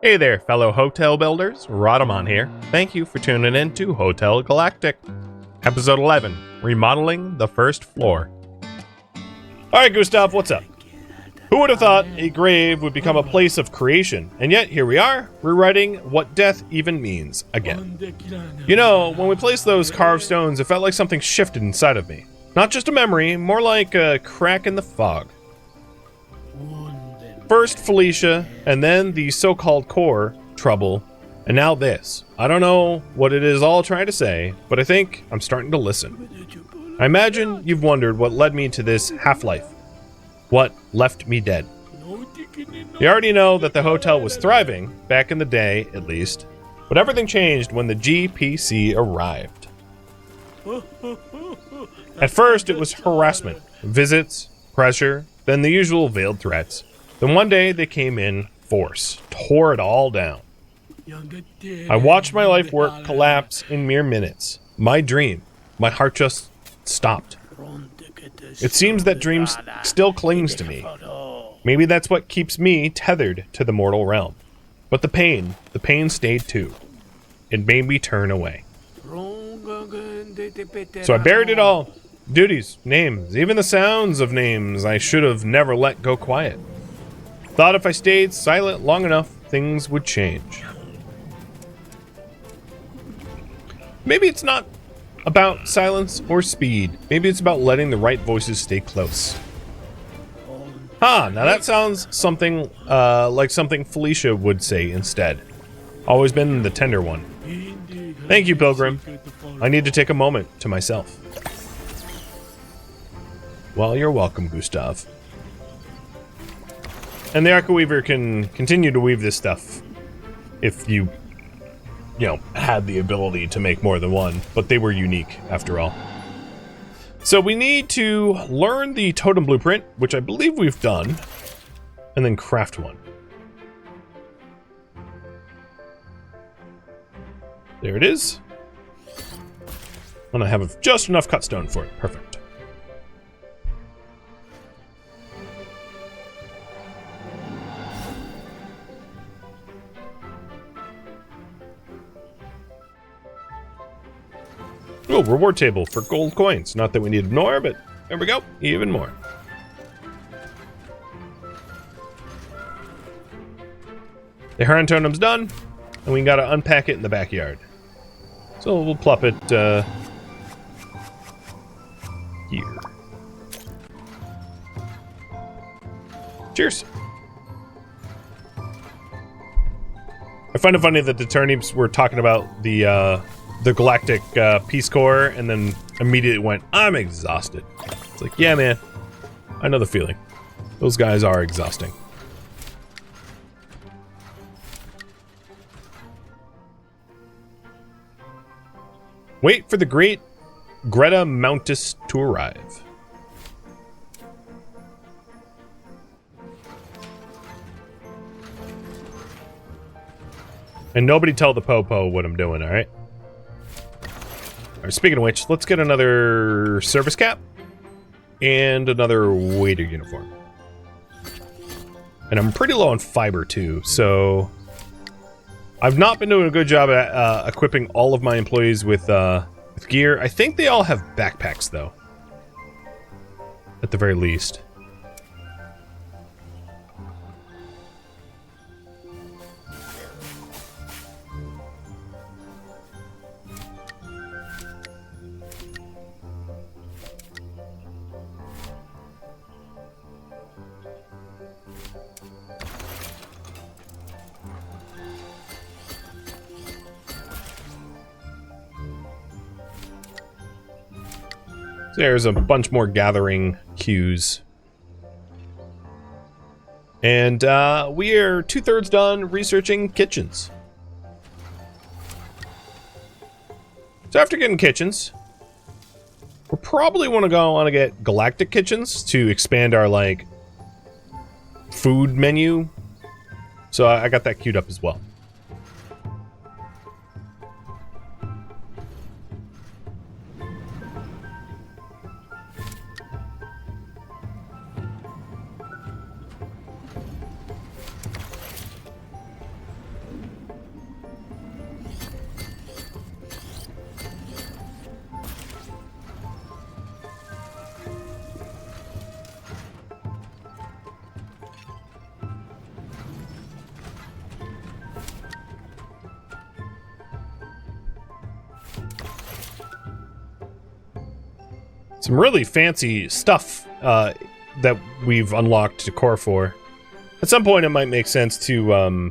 Hey there, fellow hotel builders. Rodamon here. Thank you for tuning in to Hotel Galactic. Episode 11, Remodeling the First Floor. Alright, Gustav, what's up? Who would have thought a grave would become a place of creation? And yet, here we are, rewriting what death even means again. You know, when we placed those carved stones, it felt like something shifted inside of me. Not just a memory, more like a crack in the fog. First Felicia, and then the so-called core, Trouble, and now this. I don't know what it is all trying to say, but I think I'm starting to listen. I imagine you've wondered what led me to this half-life. What left me dead. You already know that the hotel was thriving, back in the day, at least, but everything changed when the GPC arrived. At first, it was harassment, visits, pressure, then the usual veiled threats. Then one day they came in force, tore it all down. I watched my life work collapse in mere minutes. My dream, my heart just stopped. It seems that dream still clings to me. Maybe that's what keeps me tethered to the mortal realm. But the pain stayed too. It made me turn away. So I buried it all. Duties, names, even the sounds of names I should have never let go quiet. Thought if I stayed silent long enough, things would change. Maybe it's not about silence or speed. Maybe it's about letting the right voices stay close. Now that sounds something like something Felicia would say instead. Always been the tender one. Thank you, Pilgrim. I need to take a moment to myself. Well, you're welcome, Gustav. And the Archweaver can continue to weave this stuff if you had the ability to make more than one, but they were unique after all. So we need to learn the totem blueprint, which I believe we've done, and then craft one. There it is. And I have just enough cut stone for it. Perfect. Oh, reward table for gold coins. Not that we need more, but there we go. Even more. The Heron Totem's done, and we gotta unpack it in the backyard. So we'll plop it here. Cheers. I find it funny that the turnips were talking about the Galactic Peace Corps, and then immediately went, I'm exhausted. It's like, yeah, man. I know the feeling. Those guys are exhausting. Wait for the great Greta Mountis to arrive. And nobody tell the Popo what I'm doing, alright? Speaking of which, let's get another service cap and another waiter uniform. And I'm pretty low on fiber too, so I've not been doing a good job at equipping all of my employees with gear. I think they all have backpacks though, at the very least. There's a bunch more gathering queues. And we are 2/3 done researching kitchens. So after getting kitchens, we'll probably want to get Galactic kitchens to expand our, like, food menu. So I got that queued up as well. some really fancy stuff that we've unlocked decor for. At some point, it might make sense to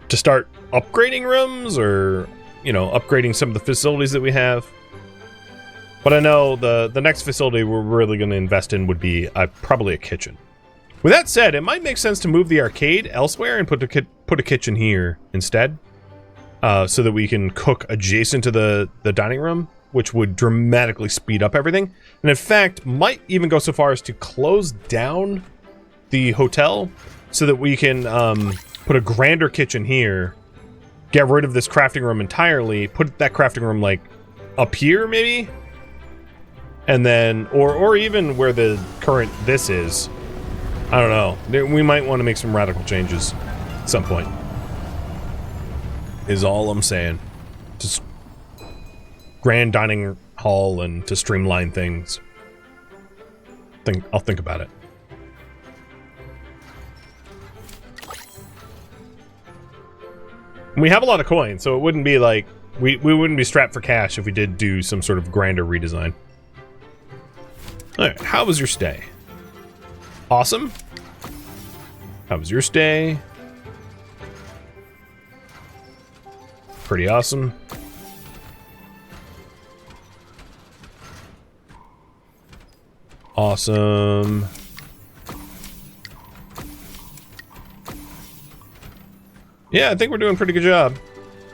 start upgrading rooms, or upgrading some of the facilities that we have. But I know the next facility we're really going to invest in would be probably a kitchen. With that said, it might make sense to move the arcade elsewhere and put a kitchen here instead, so that we can cook adjacent to the dining room, which would dramatically speed up everything. And in fact, might even go so far as to close down the hotel so that we can put a grander kitchen here, get rid of this crafting room entirely, put that crafting room like up here maybe, and then or even where the current this is. I don't know. We might want to make some radical changes at some point. Is all I'm saying. Just grand dining hall and to streamline things. I'll think about it. We have a lot of coins, so it wouldn't be like we wouldn't be strapped for cash if we did do some sort of grander redesign. Alright, how was your stay? Awesome. How was your stay? Pretty awesome. Awesome. Yeah, I think we're doing a pretty good job.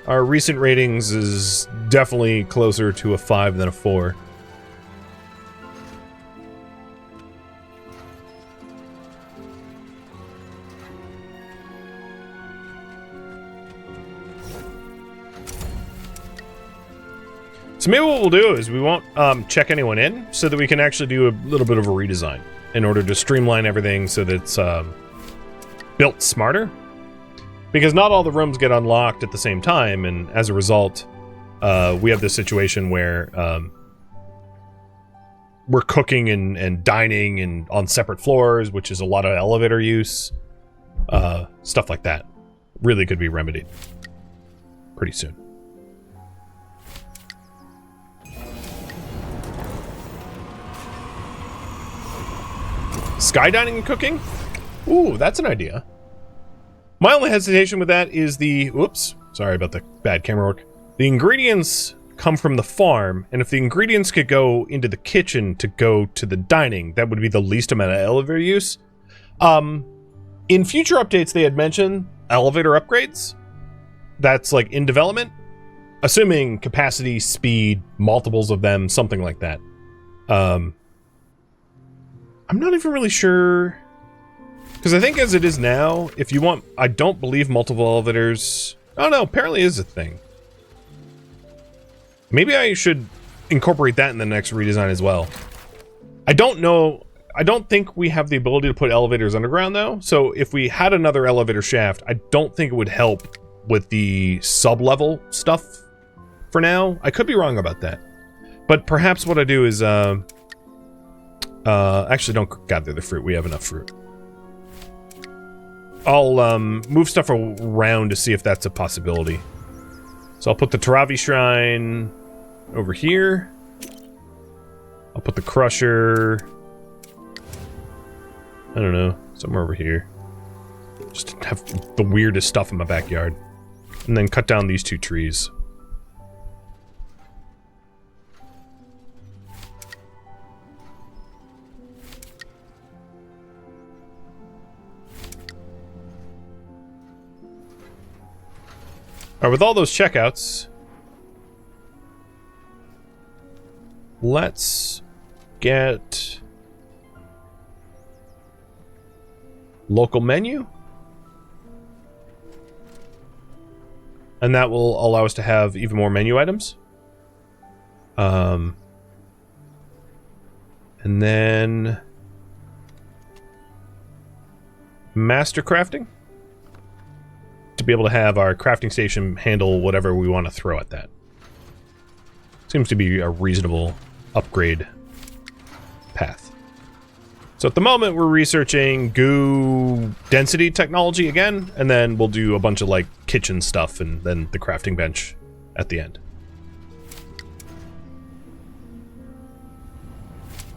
Our recent ratings is definitely closer to a 5 than a 4. So maybe what we'll do is we won't check anyone in, so that we can actually do a little bit of a redesign in order to streamline everything so that it's built smarter. Because not all the rooms get unlocked at the same time, and as a result, we have this situation where we're cooking and dining and on separate floors, which is a lot of elevator use. Stuff like that really could be remedied pretty soon. Skydining and cooking? Ooh, that's an idea. My only hesitation with that is sorry about the bad camera work. The ingredients come from the farm, and if the ingredients could go into the kitchen to go to the dining, that would be the least amount of elevator use. In future updates, they had mentioned elevator upgrades. That's like in development, assuming capacity, speed, multiples of them, something like that. I'm not even really sure, because I think as it is now, if you want, I don't believe multiple elevators. Oh no, apparently is a thing. Maybe I should incorporate that in the next redesign as well. I don't know. I don't think we have the ability to put elevators underground though. So if we had another elevator shaft, I don't think it would help with the sub-level stuff for now. I could be wrong about that. But perhaps what I do is, actually don't gather the fruit. We have enough fruit. I'll move stuff around to see if that's a possibility. So I'll put the Taravi Shrine over here. I'll put the Crusher, I don't know, somewhere over here. Just to have the weirdest stuff in my backyard. And then cut down these 2 trees. Alright, with all those checkouts, let's get local menu. And that will allow us to have even more menu items. And then master crafting, to be able to have our crafting station handle whatever we want to throw at that. Seems to be a reasonable upgrade path. So at the moment, we're researching Goo density technology again, and then we'll do a bunch of like kitchen stuff and then the crafting bench at the end.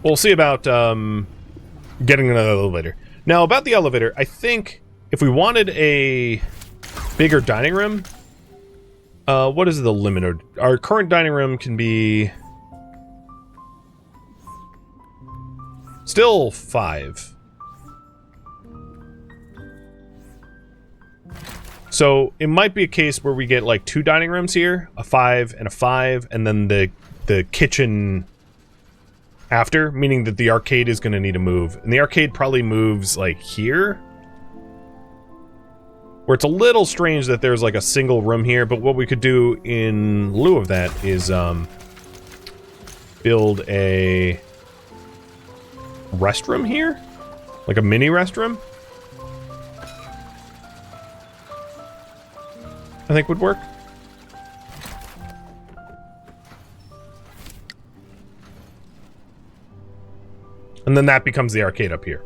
We'll see about getting another elevator. Now, about the elevator, I think if we wanted a bigger dining room, what is the limit? Our current dining room can be still 5. So it might be a case where we get like 2 dining rooms here, a 5 and a 5, and then the kitchen after, meaning that the arcade is going to need to move. And the arcade probably moves like here, where it's a little strange that there's like a single room here, but what we could do in lieu of that is build a restroom here, like a mini restroom. I think would work. And then that becomes the arcade up here.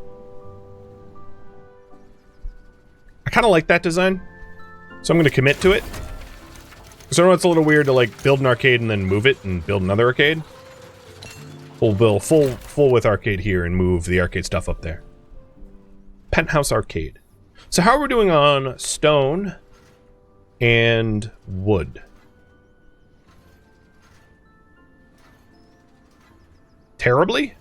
I kind of like that design, so I'm going to commit to it. So I know it's a little weird to like build an arcade and then move it and build another arcade. We'll build full width arcade here and move the arcade stuff up there. Penthouse arcade. So how are we doing on stone and wood? Terribly,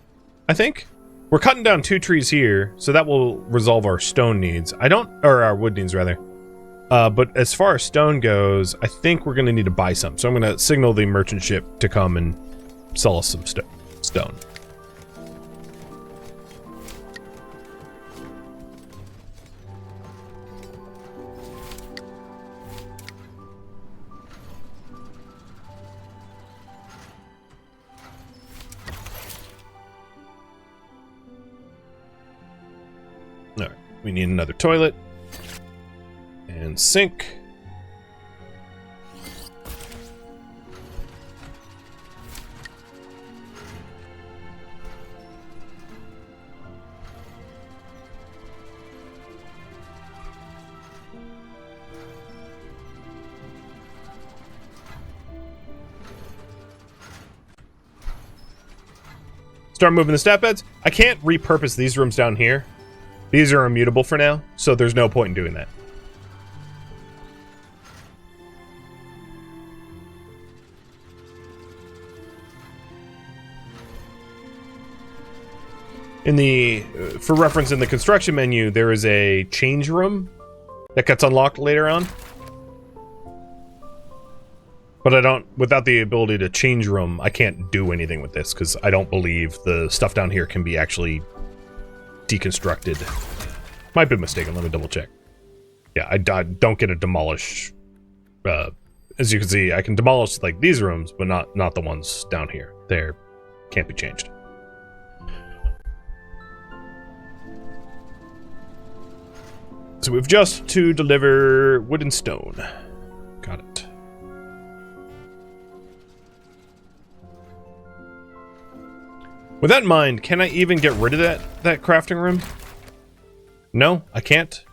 I think. We're cutting down 2 trees here, so that will resolve our stone needs. Or our wood needs, rather. But as far as stone goes, I think we're going to need to buy some. So I'm going to signal the merchant ship to come and sell us some stone. Alright, we need another toilet. And sink. Start moving the stat beds. I can't repurpose these rooms down here. These are immutable for now, so there's no point in doing that. For reference, in the construction menu, there is a change room that gets unlocked later on. But without the ability to change room, I can't do anything with this, because I don't believe the stuff down here can be actually deconstructed. Might be mistaken, let me double check. Yeah, I don't get to demolish. As you can see, I can demolish like these rooms, but not the ones down here. They can't be changed. So we've just to deliver wood and stone. Got it. With that in mind, can I even get rid of that crafting room? No, I can't.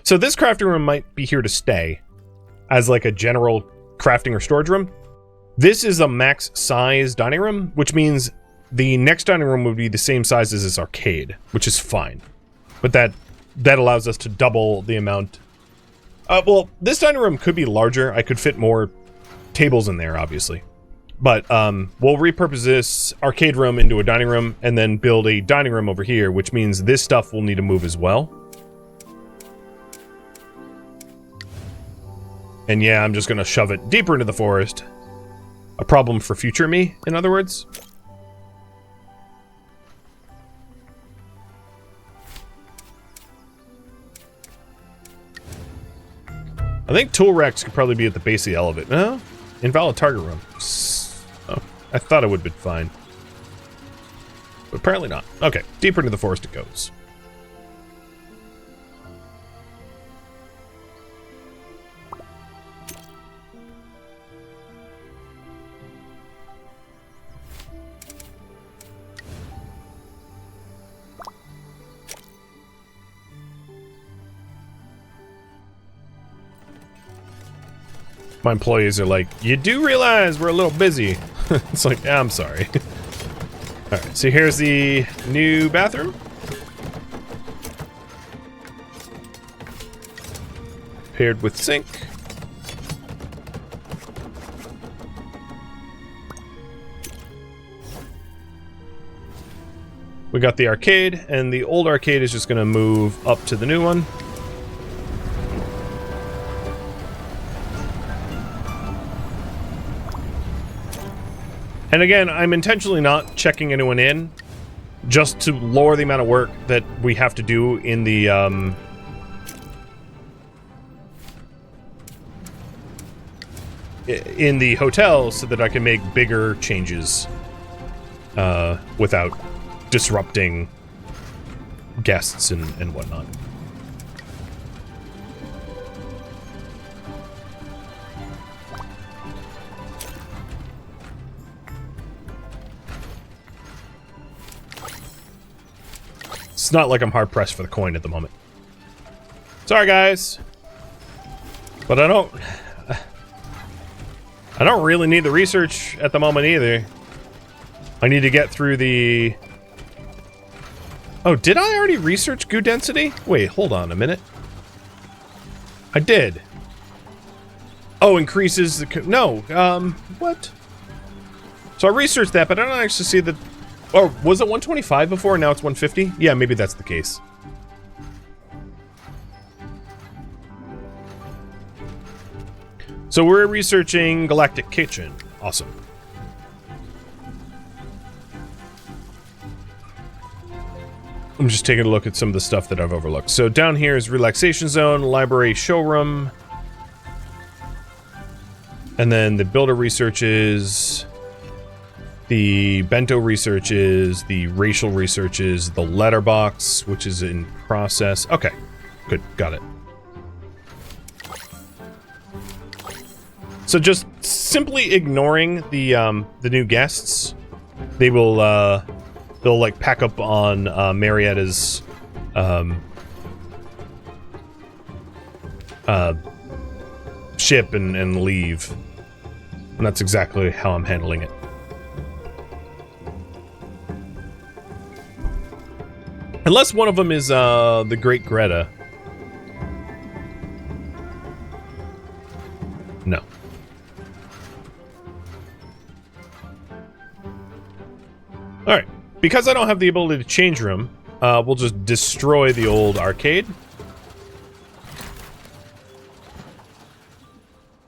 So this crafting room might be here to stay as like a general crafting or storage room. This is a max size dining room, which means the next dining room would be the same size as this arcade, which is fine. But that allows us to double the amount. Well, this dining room could be larger. I could fit more tables in there, obviously. But we'll repurpose this arcade room into a dining room and then build a dining room over here, which means this stuff will need to move as well. And yeah, I'm just going to shove it deeper into the forest. A problem for future me, in other words. I think tool racks could probably be at the base of the elevator. No? Invalid target room. Oh, I thought it would have been fine. But apparently not. Okay, deeper into the forest it goes. My employees are like, you do realize we're a little busy. It's like, yeah, I'm sorry. Alright, so here's the new bathroom. Paired with sink. We got the arcade, and the old arcade is just going to move up to the new one. And again, I'm intentionally not checking anyone in, just to lower the amount of work that we have to do in the, hotel, so that I can make bigger changes, without disrupting guests and whatnot. It's not like I'm hard-pressed for the coin at the moment. Sorry, guys. But I don't really need the research at the moment either. I need to get through the... Oh, did I already research goo density? Wait, hold on a minute. I did. Oh, increases the... No, what? So I researched that, but I don't actually see the... Oh, was it 125 before, and now it's 150? Yeah, maybe that's the case. So we're researching Galactic Kitchen. Awesome. I'm just taking a look at some of the stuff that I've overlooked. So down here is relaxation zone, library, showroom. And then the builder researches, the bento researches, the racial researches, the letterbox, which is in process. Okay, good, got it. So just simply ignoring the new guests, they will they'll like pack up on Marietta's ship and leave. And that's exactly how I'm handling it. Unless one of them is the great Greta. No. Alright. Because I don't have the ability to change room, we'll just destroy the old arcade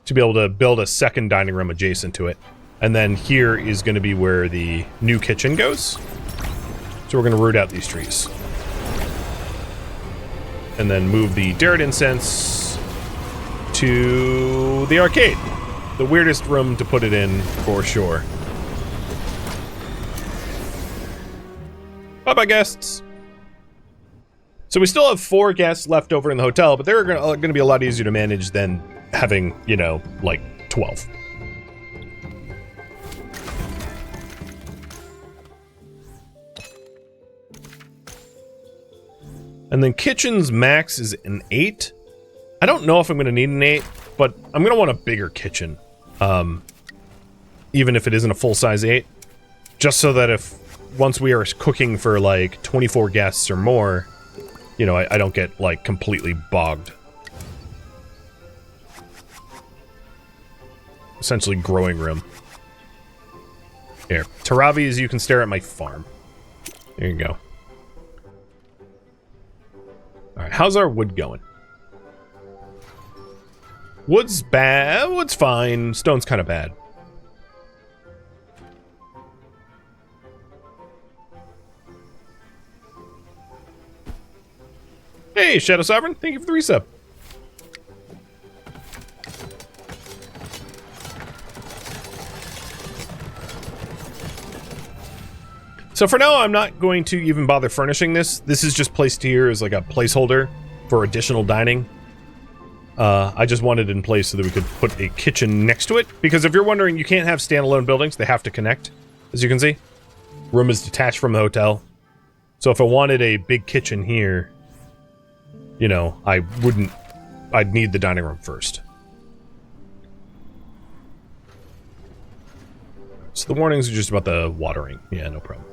to be able to build a second dining room adjacent to it. And then here is going to be where the new kitchen goes. So we're going to root out these trees. And then move the Darrett incense to the arcade. The weirdest room to put it in, for sure. Bye-bye, guests. So we still have 4 guests left over in the hotel, but they're going to be a lot easier to manage than having, you know, like 12. And then kitchen's max is an 8. I don't know if I'm going to need an 8, but I'm going to want a bigger kitchen. Even if it isn't a full-size 8. Just so that if once we are cooking for like 24 guests or more, you know, I don't get like completely bogged. Essentially growing room. Here, Taravis, you can stare at my farm. There you go. Alright, how's our wood going? Wood's bad. Wood's fine. Stone's kind of bad. Hey, Shadow Sovereign, thank you for the resub. So for now, I'm not going to even bother furnishing this. This is just placed here as like a placeholder for additional dining. I just wanted it in place so that we could put a kitchen next to it. Because if you're wondering, you can't have standalone buildings. They have to connect, as you can see. Room is detached from the hotel. So if I wanted a big kitchen here, you know, I'd need the dining room first. So the warnings are just about the watering. Yeah, no problem.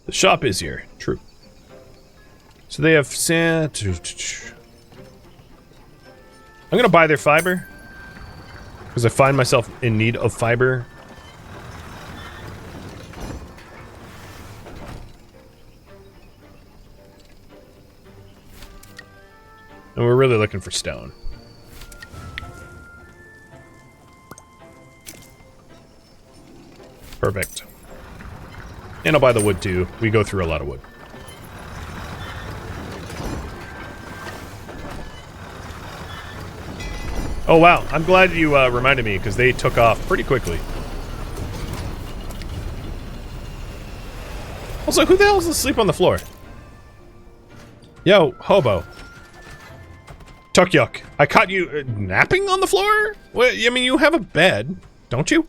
The shop is here. True. So they have sand. I'm gonna buy their fiber because I find myself in need of fiber. And we're really looking for stone. Perfect. And I'll buy the wood too. We go through a lot of wood. Oh wow, I'm glad you reminded me because they took off pretty quickly. Also, who the hell is asleep on the floor? Yo, hobo. Tukyuk, I caught you napping on the floor? What, I mean, you have a bed, don't you?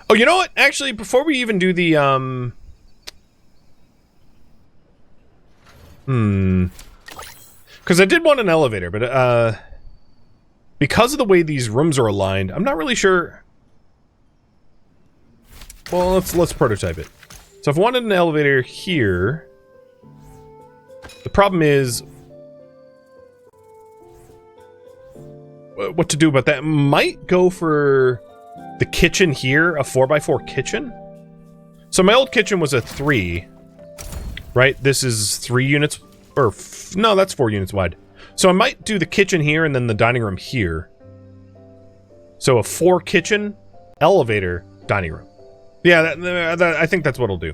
Oh, you know what? Actually, before we even do the, because I did want an elevator, but, because of the way these rooms are aligned, I'm not really sure. Well, let's prototype it. So if I wanted an elevator here, the problem is what to do about that. Might go for the kitchen here, a 4x4 kitchen. So my old kitchen was a 3, right? This is 3 units, or no, that's 4 units wide. So I might do the kitchen here and then the dining room here. So a 4 kitchen, elevator, dining room. Yeah, I think that's what I'll do.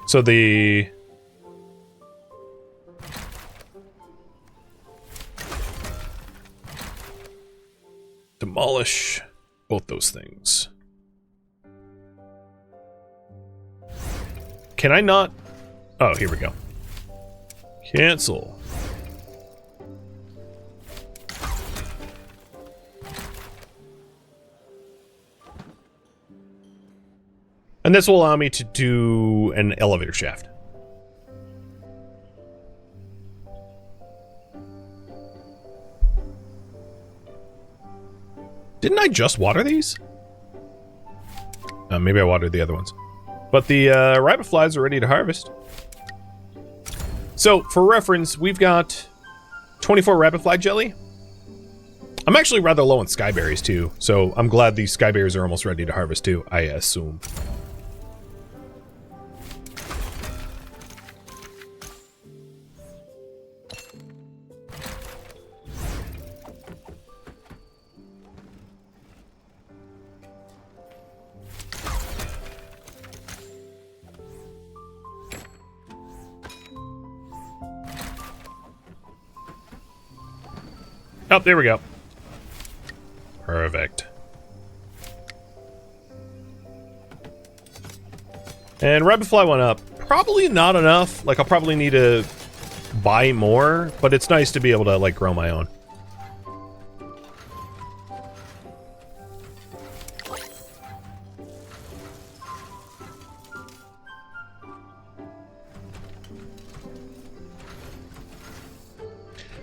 So the... demolish both those things. Can I not? Oh, here we go. Cancel. And this will allow me to do an elevator shaft. Didn't I just water these? Maybe I watered the other ones. But the rabbit flies are ready to harvest. So, for reference, we've got 24 rabbit fly jelly. I'm actually rather low on skyberries, too. So, I'm glad these skyberries are almost ready to harvest, too, I assume. Oh, there we go. Perfect. And rabbit fly went up. Probably not enough. Like, I'll probably need to buy more, but it's nice to be able to, like, grow my own.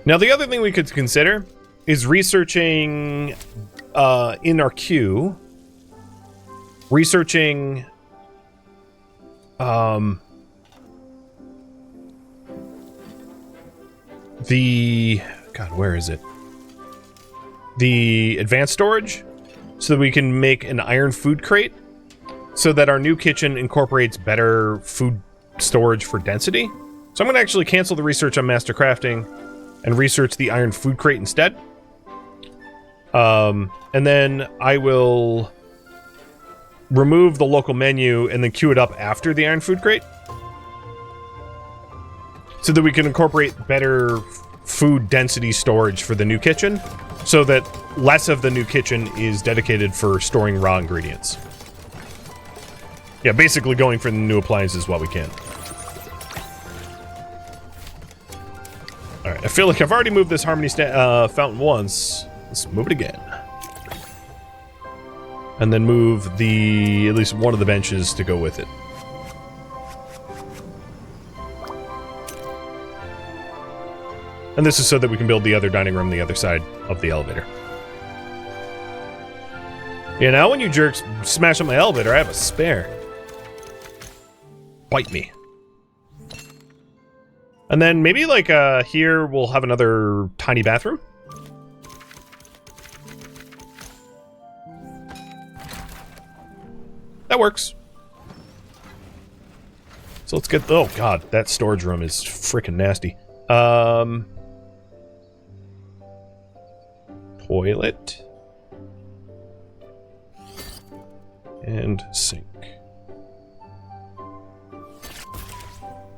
Now, the other thing we could consider is researching in our queue, researching the, God, where is it? The advanced storage, so that we can make an iron food crate, so that our new kitchen incorporates better food storage for density. So I'm going to actually cancel the research on master crafting and research the iron food crate instead. And then I will remove the local menu and then queue it up after the iron food crate, so that we can incorporate better food density storage for the new kitchen, so that less of the new kitchen is dedicated for storing raw ingredients. Yeah, basically going for the new appliances while we can. Alright, I feel like I've already moved this Harmony fountain once. Let's move it again. And then move at least one of the benches to go with it. And this is so that we can build the other dining room on the other side of the elevator. You know, when you jerks smash up my elevator, I have a spare. Bite me. And then maybe like here we'll have another tiny bathroom. That works. So let's get, oh god, that storage room is freaking nasty. Toilet. And sink.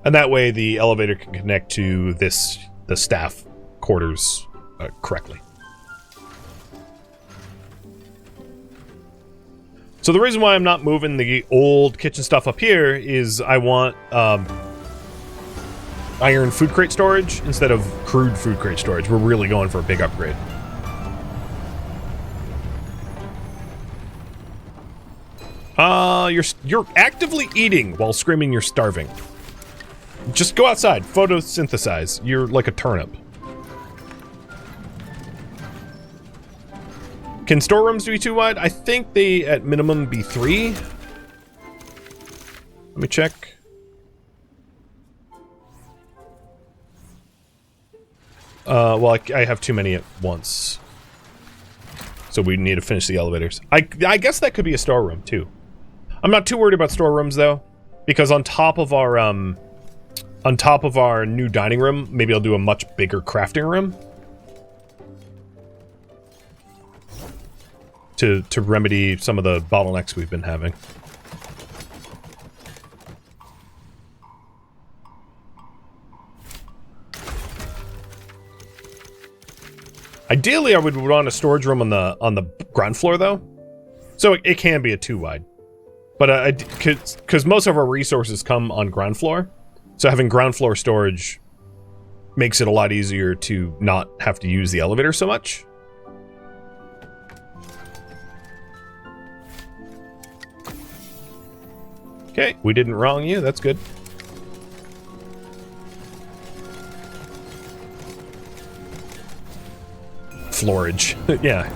And that way the elevator can connect to the staff quarters correctly. So the reason why I'm not moving the old kitchen stuff up here is I want iron food crate storage instead of crude food crate storage. We're really going for a big upgrade. You're actively eating while screaming you're starving. Just go outside, photosynthesize. You're like a turnip. Can storerooms be too wide? I think they, at minimum, be 3. Let me check. Well, I have too many at once. So we need to finish the elevators. I guess that could be a storeroom, too. I'm not too worried about storerooms, though. Because on top of our new dining room, maybe I'll do a much bigger crafting room. To remedy some of the bottlenecks we've been having. Ideally, I would want a storage room on the ground floor, though. So it can be a 2 wide. But because most of our resources come on ground floor, so having ground floor storage makes it a lot easier to not have to use the elevator so much. Okay, we didn't wrong you. That's good. Floorage. Yeah,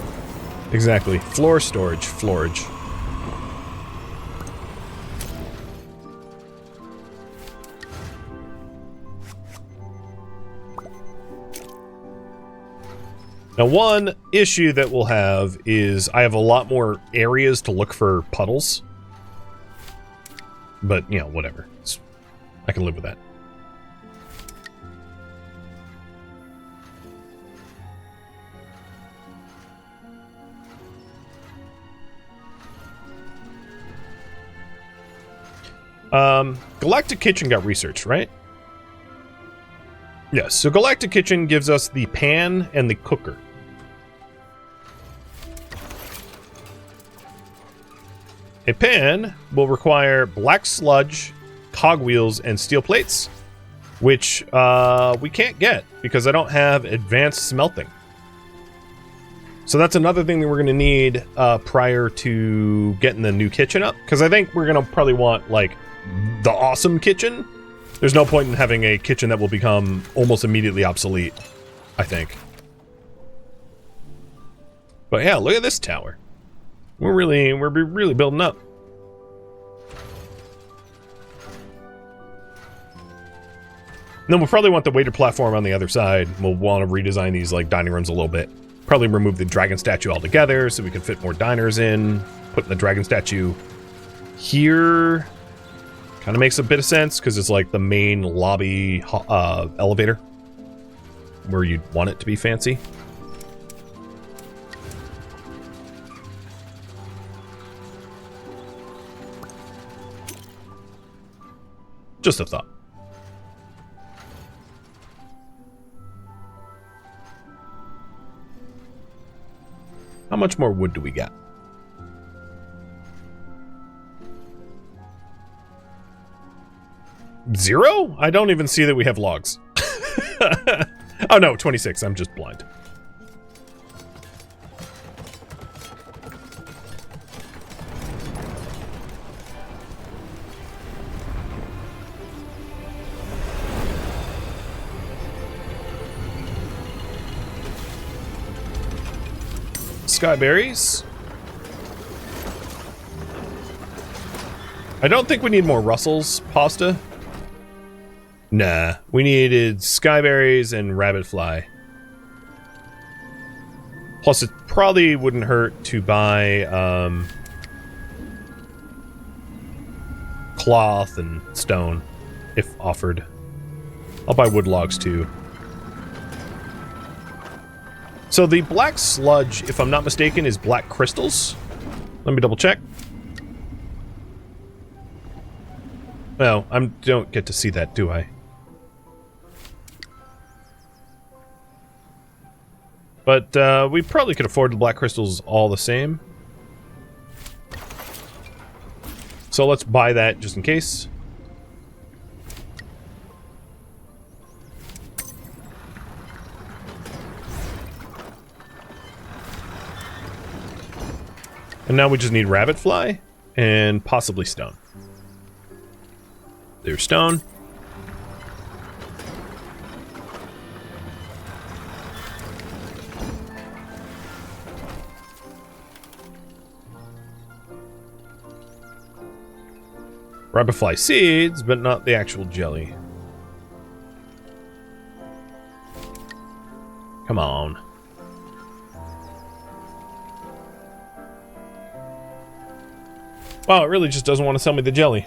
exactly. Floor storage. Floorage. Now, one issue that we'll have is I have a lot more areas to look for puddles. But, you know, whatever. I can live with that. Galactic Kitchen got researched, right? Yes, so Galactic Kitchen gives us the pan and the cooker. A pan will require black sludge, cogwheels, and steel plates, which we can't get because I don't have advanced smelting. So that's another thing that we're going to need prior to getting the new kitchen up, because I think we're going to probably want, like, the awesome kitchen. There's no point in having a kitchen that will become almost immediately obsolete, I think. But yeah, look at this tower. We're really building up. And then we'll probably want the waiter platform on the other side. We'll want to redesign these like dining rooms a little bit. Probably remove the dragon statue altogether so we can fit more diners in. Putting the dragon statue here kind of makes a bit of sense because it's like the main lobby elevator where you'd want it to be fancy. Just a thought. How much more wood do we got? 0? I don't even see that we have logs. Oh no, 26. I'm just blind. Skyberries. I don't think we need more Russell's pasta. Nah, we needed skyberries and rabbit fly. Plus, it probably wouldn't hurt to buy cloth and stone, if offered. I'll buy wood logs too. So the black sludge, if I'm not mistaken, is black crystals. Let me double check. Well, I don't get to see that, do I? But we probably could afford the black crystals all the same. So let's buy that just in case. And now we just need rabbit fly and possibly stone. There's stone. Rabbit fly seeds, but not the actual jelly. Come on. Wow, it really just doesn't want to sell me the jelly.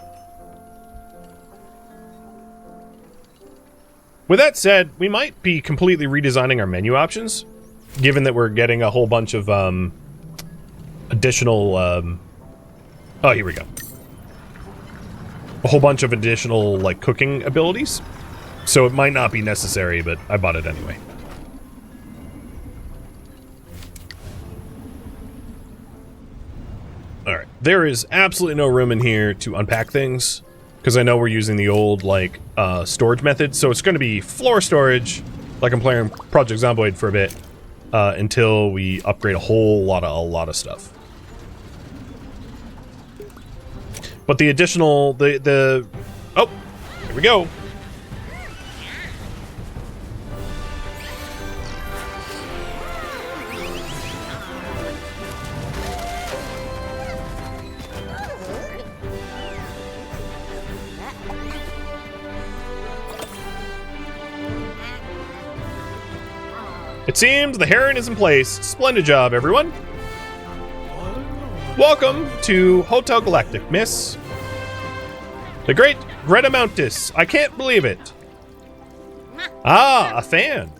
With that said, we might be completely redesigning our menu options, given that we're getting a whole bunch of additional... oh, here we go. A whole bunch of additional, like, cooking abilities. So it might not be necessary, but I bought it anyway. Alright, there is absolutely no room in here to unpack things, because I know we're using the old, like, storage method, so it's going to be floor storage, like I'm playing Project Zomboid for a bit, until we upgrade a lot of stuff. But the additional, oh, here we go. It seems the heron is in place. Splendid job, everyone. Welcome to Hotel Galactic, miss. The great Greta Mountis. I can't believe it. Ah, a fan.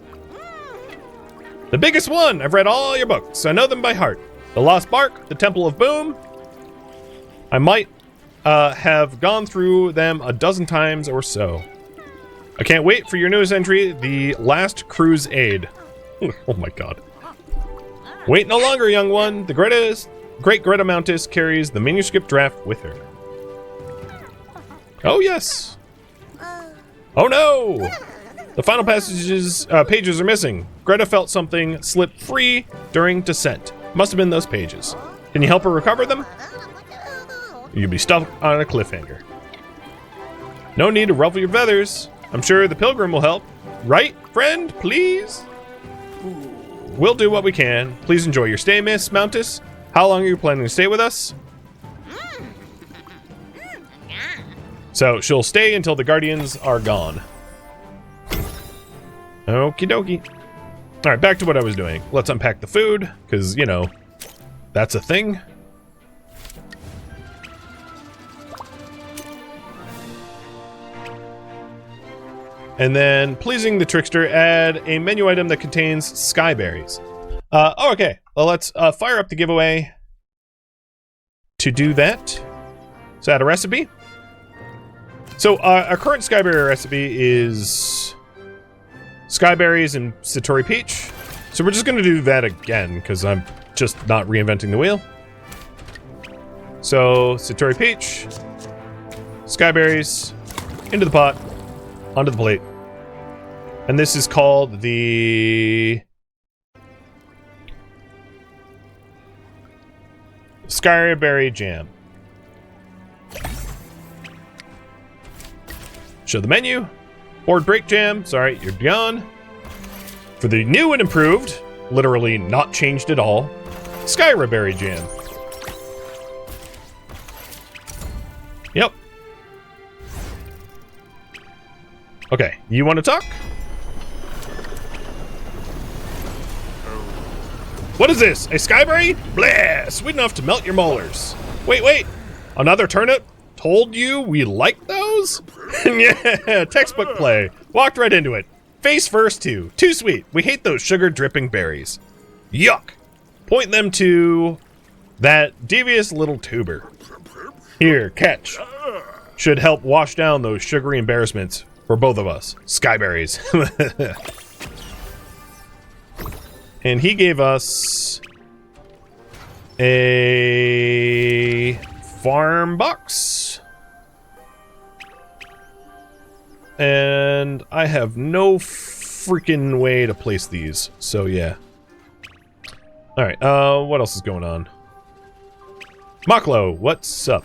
The biggest one. I've read all your books. I know them by heart. The Lost Bark, The Temple of Boom. I might have gone through them a dozen times or so. I can't wait for your newest entry, The Last Cruise Aid. Oh my god. Wait no longer, young one. The great Greta Mountis carries the manuscript draft with her. Oh yes. Oh no! The final pages are missing. Greta felt something slip free during descent. Must have been those pages. Can you help her recover them? You'll be stuck on a cliffhanger. No need to ruffle your feathers. I'm sure the pilgrim will help. Right, friend? Please? We'll do what we can. Please enjoy your stay, Miss Mountis. How long are you planning to stay with us? So she'll stay until the Guardians are gone. Okie dokie. Alright, back to what I was doing. Let's unpack the food, because, you know, that's a thing. And then, pleasing the trickster, add a menu item that contains skyberries. Oh, okay. Well, let's fire up the giveaway to do that. So add a recipe. So our current skyberry recipe is skyberries and Satori Peach. So we're just going to do that again, because I'm just not reinventing the wheel. So Satori Peach, skyberries, into the pot, onto the plate. And this is called the Skyberry Jam. Show the menu. Board break jam. Sorry, you're gone. For the new and improved, literally not changed at all, Skyberry Jam. Yep. Okay, you want to talk? What is this? A skyberry? Blah! Sweet enough to melt your molars. Wait. Another turnip? Told you we like those? Yeah, textbook play. Walked right into it. Face first, too. Too sweet. We hate those sugar-dripping berries. Yuck. Point them to that devious little tuber. Here, catch. Should help wash down those sugary embarrassments for both of us. Skyberries. And he gave us a farm box. And I have no freaking way to place these, so yeah. Alright, what else is going on? Maklo, what's up?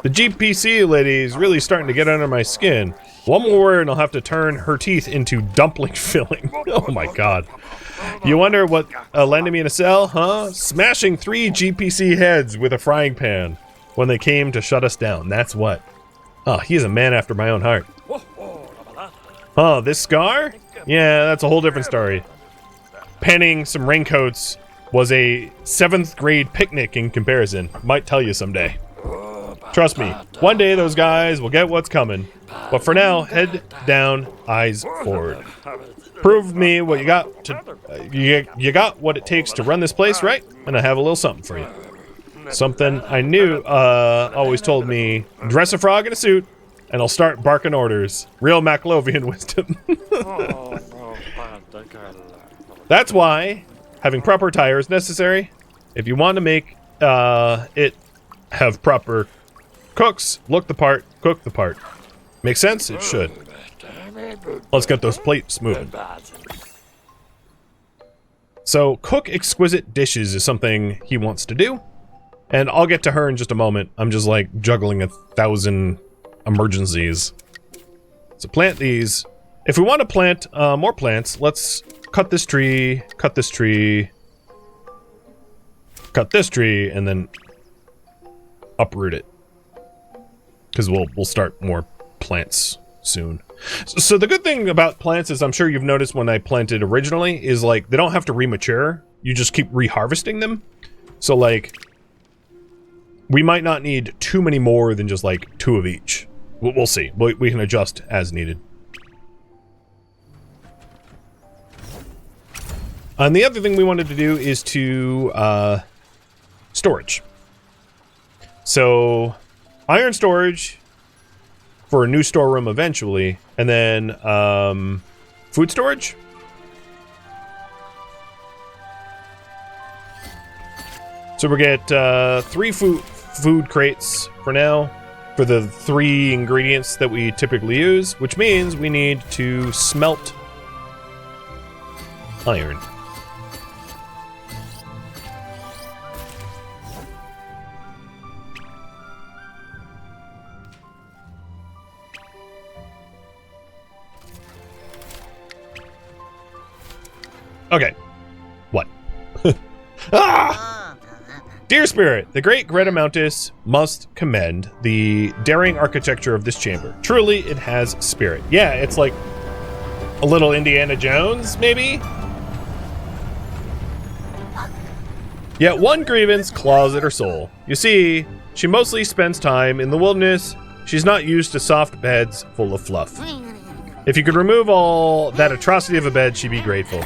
The GPC lady's really starting to get under my skin. One more word and I'll have to turn her teeth into dumpling filling. Oh my god. You wonder what landed me in a cell, huh? Smashing 3 GPC heads with a frying pan when they came to shut us down. That's what. Oh, he's a man after my own heart. Oh, this scar? Yeah, that's a whole different story. Penning some raincoats was a 7th grade picnic in comparison. Might tell you someday. Trust me, one day those guys will get what's coming. But for now, head down, eyes forward. Prove me what you got to... you got what it takes to run this place, right? And I have a little something for you. Something I knew always told me, dress a frog in a suit, and I'll start barking orders. Real Maclovian wisdom. That's why having proper tire is necessary. If you want to make it have proper cooks, look the part, cook the part. Make sense? It should. Let's get those plates moving. So, cook exquisite dishes is something he wants to do. And I'll get to her in just a moment. I'm just like juggling 1,000 emergencies. So plant these. If we want to plant more plants, let's cut this tree, cut this tree, cut this tree, and then uproot it. Because we'll start more plants soon. So the good thing about plants is, I'm sure you've noticed when I planted originally, is like they don't have to remature. You just keep reharvesting them. So like we might not need too many more than just like 2 of each. We'll see. We can adjust as needed. And the other thing we wanted to do is to storage. So iron storage for a new storeroom eventually, and then food storage. So we get 3 food crates for now for the 3 ingredients that we typically use, which means we need to smelt iron. Okay. What? Ah! Dear Spirit, the great Greta Mountis must commend the daring architecture of this chamber. Truly, it has spirit. Yeah, it's like a little Indiana Jones, maybe? Yet one grievance claws at her soul. You see, she mostly spends time in the wilderness. She's not used to soft beds full of fluff. If you could remove all that atrocity of a bed, she'd be grateful.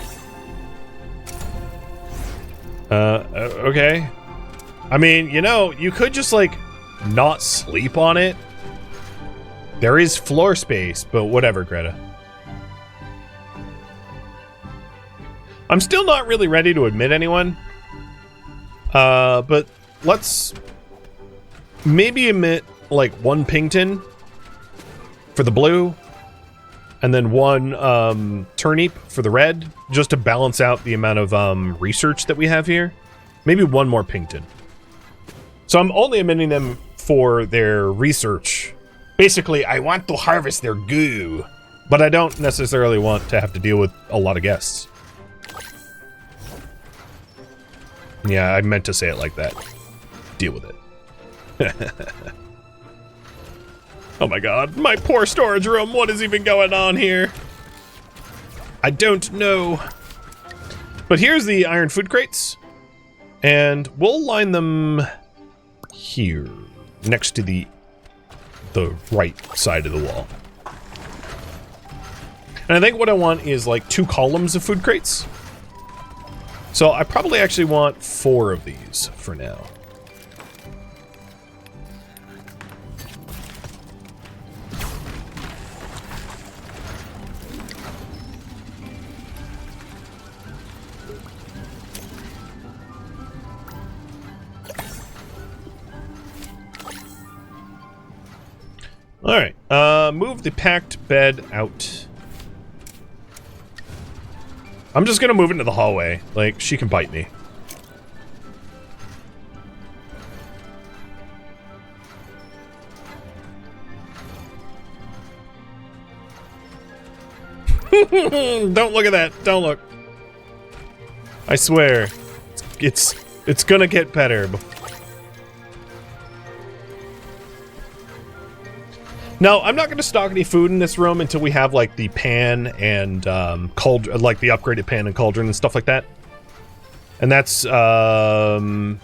Okay. I mean, you know, you could just, like, not sleep on it. There is floor space, but whatever, Greta. I'm still not really ready to admit anyone. But let's maybe admit, like, 1 Pington for the blue, and then 1 turnip for the red, just to balance out the amount of research that we have here. Maybe 1 more Pington. So I'm only admitting them for their research. Basically, I want to harvest their goo, but I don't necessarily want to have to deal with a lot of guests. Yeah, I meant to say it like that. Deal with it. Oh my god, my poor storage room. What is even going on here? I don't know. But here's the iron food crates. And we'll line them here, next to the right side of the wall. And I think what I want is like 2 columns of food crates. So I probably actually want 4 of these for now. Alright, move the packed bed out. I'm just gonna move into the hallway. Like, she can bite me. Don't look at that. Don't look. I swear. It's gonna get better. No, I'm not going to stock any food in this room until we have, like, the pan and, cauldron, like, the upgraded pan and cauldron and stuff like that. And that's, oh,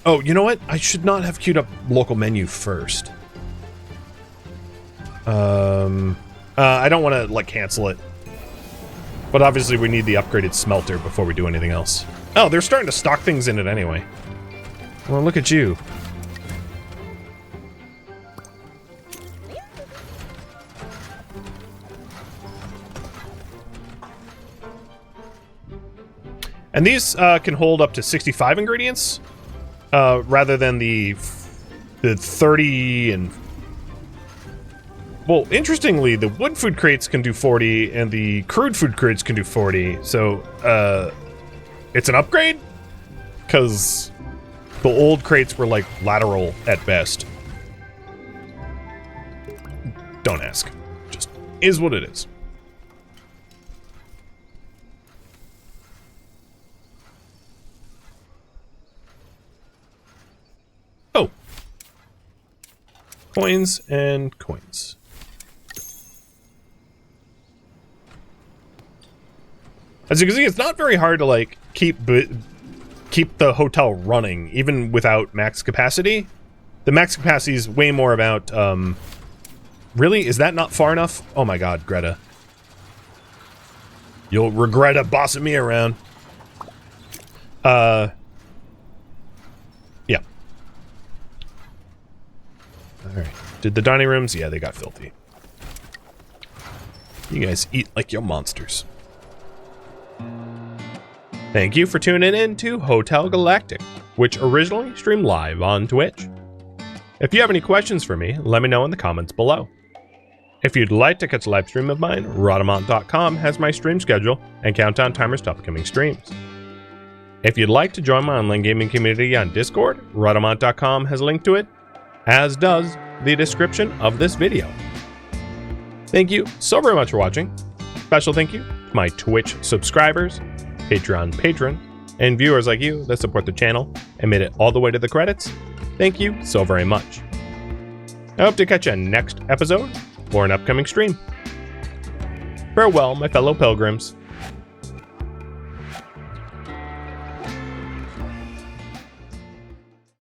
you know what? I should not have queued up local menu first. I don't want to, like, cancel it. But obviously we need the upgraded smelter before we do anything else. Oh, they're starting to stock things in it anyway. Well, look at you. And these can hold up to 65 ingredients, rather than the 30 and... Well, interestingly, the wood food crates can do 40, and the crude food crates can do 40, so, it's an upgrade? Because the old crates were, like, lateral at best. Don't ask. Just is what it is. Oh. Coins and coins. As you can see, it's not very hard to, like, keep the hotel running, even without max capacity. The max capacity is way more about, really? Is that not far enough? Oh my god, Greta. You'll regret it bossing me around. Yeah. Alright. Did the dining rooms? Yeah, they got filthy. You guys eat like you're monsters. Thank you for tuning in to Hotel Galactic, which originally streamed live on Twitch. If you have any questions for me, let me know in the comments below. If you'd like to catch a live stream of mine, Rodamont.com has my stream schedule and countdown timers to upcoming streams. If you'd like to join my online gaming community on Discord, Rodamont.com has a link to it, as does the description of this video. Thank you so very much for watching. Special thank you to my Twitch subscribers, Patreon patron, and viewers like you that support the channel and made it all the way to the credits. Thank you so very much. I hope to catch you next episode or an upcoming stream. Farewell, my fellow pilgrims.